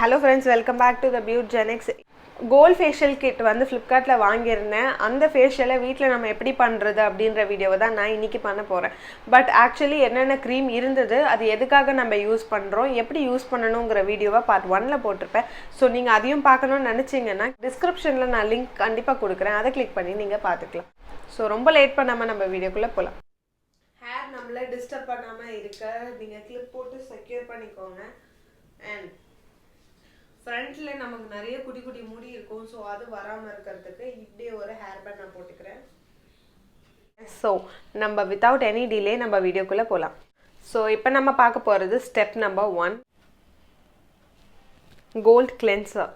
Hello friends, welcome back to the BEAUTGENIX gold facial kit வந்து Flipkartல வாங்கியிருந்தேன். அந்த ஃபேஷியலை வீட்டில் நம்ம எப்படி பண்ணுறது அப்படின்ற வீடியோவை தான் நான் இன்றைக்கி பண்ண போகிறேன். பட் ஆக்சுவலி என்னென்ன க்ரீம் இருந்தது, அது எதுக்காக நம்ம யூஸ் பண்ணுறோம், எப்படி யூஸ் பண்ணணுங்கிற வீடியோவை பார்ட் 1ல போட்டிருப்பேன். ஸோ நீங்கள் அதையும் பார்க்கணுன்னு நினச்சிங்கன்னா டிஸ்கிரிப்ஷனில் நான் லிங்க் கண்டிப்பாக கொடுக்குறேன், அதை கிளிக் பண்ணி நீங்கள் பார்த்துக்கலாம். ஸோ ரொம்ப லேட் பண்ணாமல் நம்ம வீடியோக்குள்ளே போகலாம். ஹேர் நம்மளை டிஸ்டர்ப் பண்ணாமல் இருக்க நீங்கள் கிளிப் போட்டு செக்யூர் பண்ணிக்கோங்க. அண்ட் ஃப்ரண்ட்ல நமக்கு நிறைய குட்டி குட்டி முடி இருக்கும், ஸோ அது வராமல் இருக்கிறதுக்கு இப்படியே ஒரு ஹேர் பேண்ட் நான் போட்டுக்கிறேன். ஸோ நம்ம வித்தவுட் எனி டிலே நம்ம வீடியோக்குள்ளே போகலாம். ஸோ இப்போ நம்ம பார்க்க போகிறது step number 1, gold cleanser.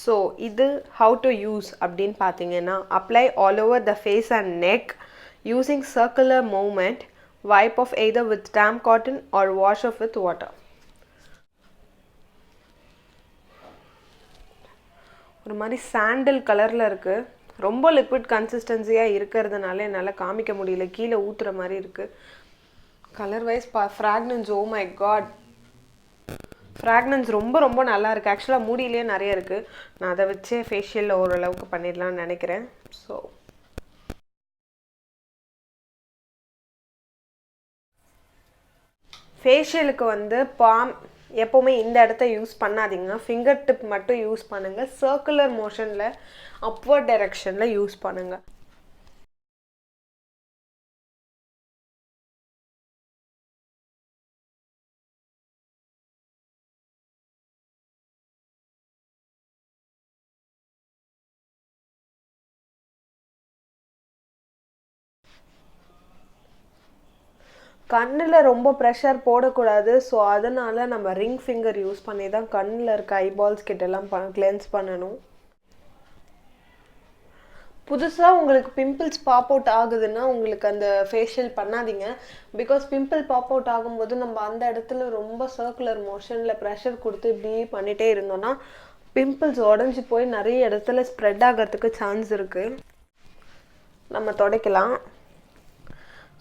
So இது ஹவு டு யூஸ் அப்படின்னு பார்த்தீங்கன்னா, apply all over the face and neck using circular movement, wipe off either with damp cotton or wash off with water. ஒரு மாதிரி சாண்டல் கலரில் இருக்குது, ரொம்ப லிக்விட் கன்சிஸ்டன்சியாக இருக்கிறதுனால என்னால் காமிக்க முடியல, கீழே ஊற்றுற மாதிரி இருக்குது. Colour wise fragrance, oh my god, fragrance ரொம்ப ரொம்ப நல்லா இருக்குது. ஆக்சுவலாக மூடியிலே நிறைய இருக்குது, நான் அதை வச்சே ஃபேஷியலில் ஓரளவுக்கு பண்ணிடலான்னு நினைக்கிறேன். ஸோ ஃபேஷியலுக்கு வந்து பாம் எப்போவுமே இந்த இடத்த யூஸ் பண்ணாதீங்க, ஃபிங்கர் டிப் மட்டும் யூஸ் பண்ணுங்கள். சர்க்குலர் மோஷனில் அப்வர்ட் டைரெக்ஷனில் யூஸ் பண்ணுங்கள். கண்ணில் ரொம்ப ப்ரெஷர் போடக்கூடாது, ஸோ அதனால் நம்ம ரிங் ஃபிங்கர் யூஸ் பண்ணி தான் கண்ணில் இருக்க ஐபால்ஸ் கிட்டெல்லாம் கிளென்ஸ் பண்ணணும். புதுசாக உங்களுக்கு பிம்பிள்ஸ் பாப் அவுட் ஆகுதுன்னா உங்களுக்கு அந்த ஃபேஷியல் பண்ணாதீங்க. பிகாஸ் பிம்பிள் பாப் அவுட் ஆகும்போது நம்ம அந்த இடத்துல ரொம்ப சர்க்குலர் மோஷனில் ப்ரெஷர் கொடுத்து இப்படி பண்ணிகிட்டே இருந்தோன்னா பிம்பிள்ஸ் உடஞ்சி போய் நிறைய இடத்துல ஸ்ப்ரெட் ஆகிறதுக்கு சான்ஸ் இருக்குது. நம்ம துடைக்கலாம்.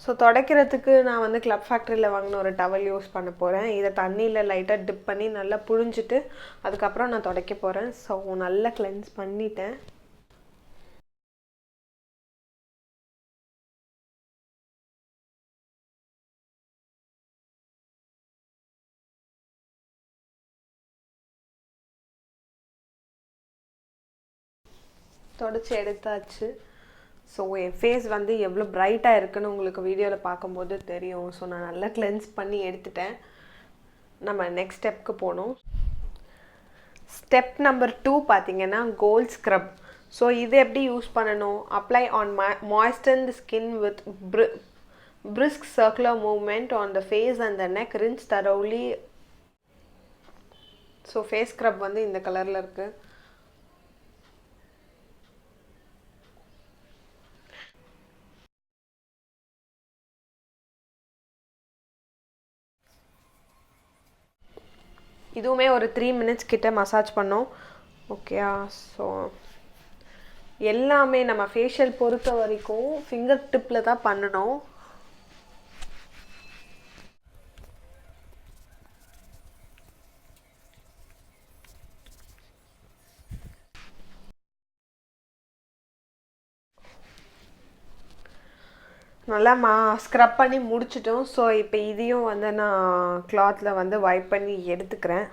ஸோ துடைக்கிறதுக்கு நான் வந்து கிளப் ஃபேக்ட்ரியில் வாங்கின ஒரு டவல் யூஸ் பண்ண போகிறேன். இதை தண்ணியில் லைட்டாக டிப் பண்ணி நல்லா புழிஞ்சிட்டு அதுக்கப்புறம் நான் துடைக்க போகிறேன். ஸோ நல்லா கிளென்ஸ் பண்ணிட்டேன். தொடச்சி எடுத்தாச்சு. ஸோ என் ஃபேஸ் வந்து எவ்வளோ ப்ரைட்டாக இருக்குன்னு உங்களுக்கு வீடியோவில் பார்க்கும்போது தெரியும். ஸோ நான் நல்லா கிளென்ஸ் பண்ணி எடுத்துட்டேன். நம்ம நெக்ஸ்ட் ஸ்டெப்க்கு போகணும். ஸ்டெப் நம்பர் 2 பார்த்தீங்கன்னா கோல்ட் ஸ்க்ரப். ஸோ இது எப்படி யூஸ் பண்ணணும், apply on moisten the skin with brisk circular movement on the face and the neck, rinse thoroughly. So face scrub வந்து இந்த கலரில் இருக்குது. இதுவுமே ஒரு 3 மினிட்ஸ் கிட்ட மசாஜ் பண்ணோம். ஓகேயா? ஸோ எல்லாமே நம்ம ஃபேஷியல் பொறுத்த வரைக்கும் ஃபிங்கர் டிப்பில் தான் பண்ணணும். நல்லா ஸ்க்ரப் பண்ணி முடிச்சிட்டோம். ஸோ இப்போ இதையும் வந்து நான் கிளாத்தில் வந்து வைப் பண்ணி எடுத்துக்கிறேன்.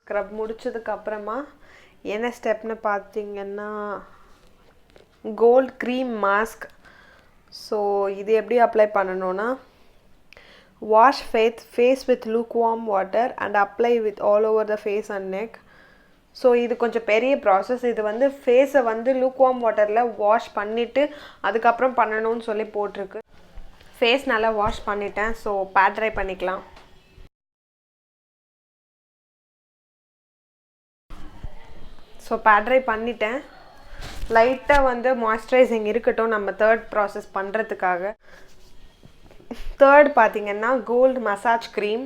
ஸ்க்ரப் முடிச்சதுக்கப்புறமா என்ன ஸ்டெப்னு பார்த்தீங்கன்னா கோல்ட் க்ரீம் மாஸ்க். ஸோ இது எப்படி அப்ளை பண்ணணும்னா, wash face with lukewarm water and apply with all over the face and neck. So இது கொஞ்சம் பெரிய ப்ராசஸ். இது வந்து ஃபேஸை வந்து lukewarm வாட்டரில் வாஷ் பண்ணிவிட்டு அதுக்கப்புறம் பண்ணணும்னு சொல்லி போட்டிருக்கு. ஃபேஸ் நல்லா வாஷ் பண்ணிட்டேன். ஸோ பேட் ட்ரை பண்ணிக்கலாம். ஸோ பேட் ட்ரை பண்ணிட்டேன். லைட்டாக வந்து மாய்ஸ்சரைசிங் இருக்கட்டும் நம்ம தேர்ட் ப்ராசஸ் பண்ணுறதுக்காக. தேர்ட் பார்த்திங்கன்னா கோல்டு மசாஜ் க்ரீம்.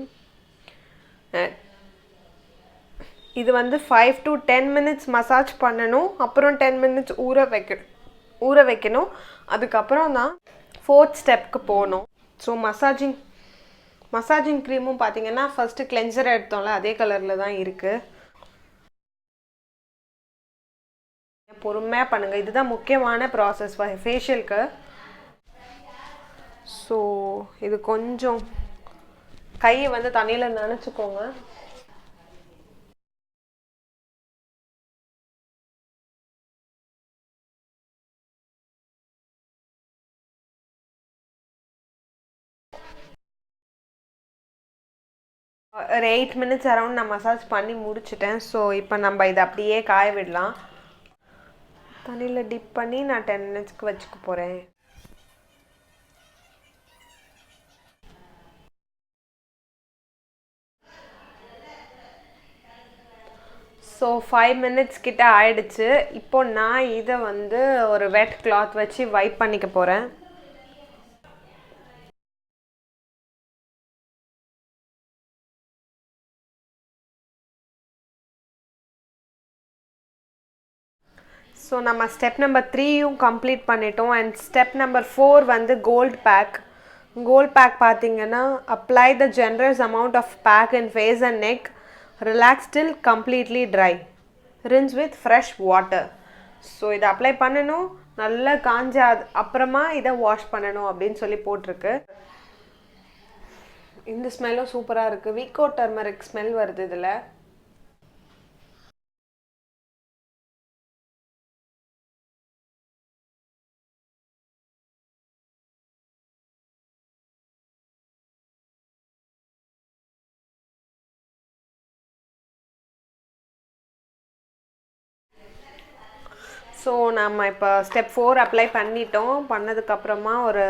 இது வந்து 5 to 10 minutes மசாஜ் பண்ணணும். அப்புறம் 10 minutes ஊற வைக்கணும். அதுக்கப்புறம் தான் 4th ஸ்டெப்க்கு போகணும். ஸோ மசாஜிங் க்ரீமும் பார்த்தீங்கன்னா ஃபஸ்ட்டு கிளென்சர் எடுத்தோம்ல அதே கலரில் தான் இருக்குது. பொறுமையாக பண்ணுங்கள், இதுதான் முக்கியமான ப்ராசஸ் ஃபேஷியலுக்கு. ஸோ இது கொஞ்சம் கையை வந்து தண்ணியில் நனைச்சிக்கோங்க. ஒரு 8 minutes அரௌண்ட் நான் மசாஜ் பண்ணி முடிச்சிட்டேன். ஸோ இப்போ நம்ம இதை அப்படியே காய விடலாம். தண்ணியில் டிப் பண்ணி நான் 10 minutesக்கு வச்சுக்க போகிறேன். ஸோ 5 minutes கிட்ட ஆயிடுச்சு. இப்போ நான் இதை வந்து ஒரு வெட் கிளாத் வச்சு வைப் பண்ணிக்க போகிறேன். ஸோ நம்ம ஸ்டெப் நம்பர் 3யும் கம்ப்ளீட் பண்ணிட்டோம். அண்ட் ஸ்டெப் நம்பர் 4 வந்து கோல்ட் பேக் பார்த்தீங்கன்னா apply the generous amount of pack in face and neck, relax till completely dry, rinse with fresh water. So இதை அப்ளை பண்ணணும், நல்லா காஞ்ச அப்புறமா இதை வாஷ் பண்ணணும் அப்படின்னு சொல்லி போட்டிருக்கு. இந்த ஸ்மெல்லும் சூப்பராக இருக்குது. வீக்கோ டர்மரிக் ஸ்மெல் வருது இதில். ஸோ நம்ம இப்போ ஸ்டெப் 4 அப்ளை பண்ணிட்டோம். பண்ணதுக்கப்புறமா ஒரு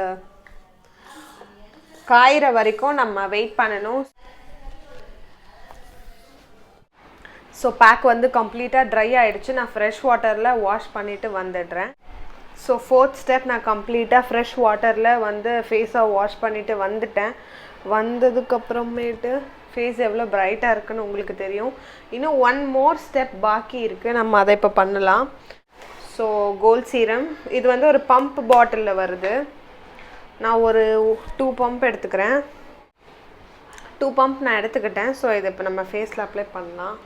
காயிற வரைக்கும் நம்ம வெயிட் பண்ணணும். ஸோ பேக் வந்து கம்ப்ளீட்டாக ட்ரை ஆகிடுச்சு. நான் ஃப்ரெஷ் வாட்டரில் வாஷ் பண்ணிவிட்டு வந்துடுறேன். ஸோ 4th ஸ்டெப் நான் கம்ப்ளீட்டாக ஃப்ரெஷ் வாட்டரில் வந்து ஃபேஸை வாஷ் பண்ணிவிட்டு வந்துட்டேன். வந்ததுக்கப்புறமேட்டு ஃபேஸ் எவ்வளோ பிரைட்டாக இருக்குன்னு உங்களுக்கு தெரியும். இன்னும் 1 more ஸ்டெப் பாக்கி இருக்குது, நம்ம அதை இப்போ பண்ணலாம். ஸோ கோல்ட் சீரம் இது வந்து ஒரு பம்ப் பாட்டிலில் வருது. நான் ஒரு 2 பம்ப் எடுத்துக்கிறேன். 2 பம்ப் நான் எடுத்துக்கிட்டேன். ஸோ இதை இப்போ நம்ம ஃபேஸில் அப்ளை பண்ணலாம்.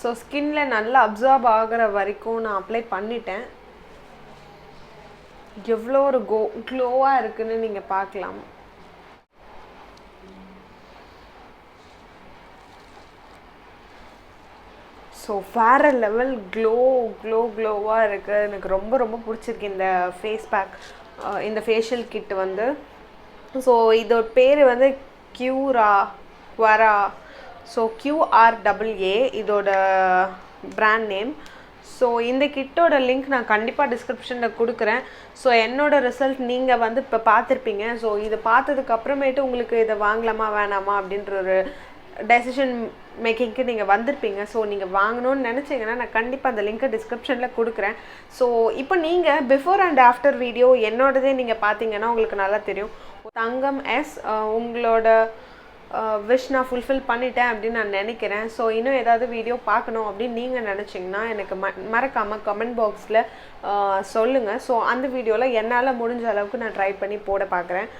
ஸோ ஸ்கின்ல நல்லா அப்சார்ப் ஆகிற வரைக்கும் நான் அப்ளை பண்ணிட்டேன். எவ்வளோ ஒரு க்ளோவாக இருக்குன்னு நீங்கள் பார்க்கலாம். ஸோ வேறு லெவல் க்ளோவாக இருக்குது. எனக்கு ரொம்ப ரொம்ப பிடிச்சிருக்கு இந்த ஃபேஸ் பேக், இந்த ஃபேஷியல் கிட் வந்து. ஸோ இதோட பேர் வந்து குவரா. ஸோ QRAA இதோட பிராண்ட் நேம். ஸோ இந்த கிட்டோட லிங்க் நான் கண்டிப்பாக டிஸ்கிரிப்ஷனில் கொடுக்குறேன். ஸோ என்னோட ரிசல்ட் நீங்கள் வந்து இப்போ பார்த்துருப்பீங்க. ஸோ இதை பார்த்ததுக்கு அப்புறமேட்டு உங்களுக்கு இதை வாங்கலாமா வேணாமா அப்படின்ற ஒரு டெசிஷன் மேக்கிங்க்கு நீங்கள் வந்திருப்பீங்க. ஸோ நீங்கள் வாங்கணும்னு நினச்சிங்கன்னா நான் கண்டிப்பாக அந்த லிங்க்கை டிஸ்கிரிப்ஷனில் கொடுக்குறேன். ஸோ இப்போ நீங்கள் பிஃபோர் அண்ட் ஆஃப்டர் வீடியோ என்னோடதே நீங்கள் பார்த்தீங்கன்னா உங்களுக்கு நல்லா தெரியும். தங்கம் உங்களோட விஷ் நான் ஃபுல்ஃபில் பண்ணிட்டேன் அப்படின்னு நான் நினைக்கிறேன். ஸோ இன்னும் ஏதாவது வீடியோ பார்க்கணும் அப்படின்னு நீங்கள் நினச்சிங்கன்னா எனக்கு மறக்காமல் கமெண்ட் பாக்ஸில் சொல்லுங்கள். ஸோ அந்த வீடியோவில் என்னால் முடிஞ்ச அளவுக்கு நான் ட்ரை பண்ணி போட பார்க்குறேன்.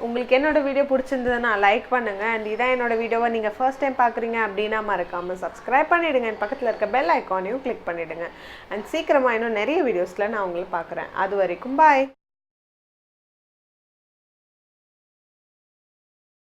உங்களுக்கு என்னோடய வீடியோ பிடிச்சிருந்ததுன்னா லைக் பண்ணுங்கள். அண்ட் இதான் என்னோடய வீடியோவை நீங்கள் ஃபர்ஸ்ட் டைம் பார்க்குறீங்க அப்படின்னா மறக்காமல் சப்ஸ்கிரைப் பண்ணிவிடுங்க. என் பக்கத்தில் இருக்க பெல் ஐக்கானையும் கிளிக் பண்ணிவிடுங்க. அண்ட் சீக்கிரமாக இன்னும் நிறைய வீடியோஸில் நான் உங்களை பார்க்குறேன். அது வரைக்கும் பாய்.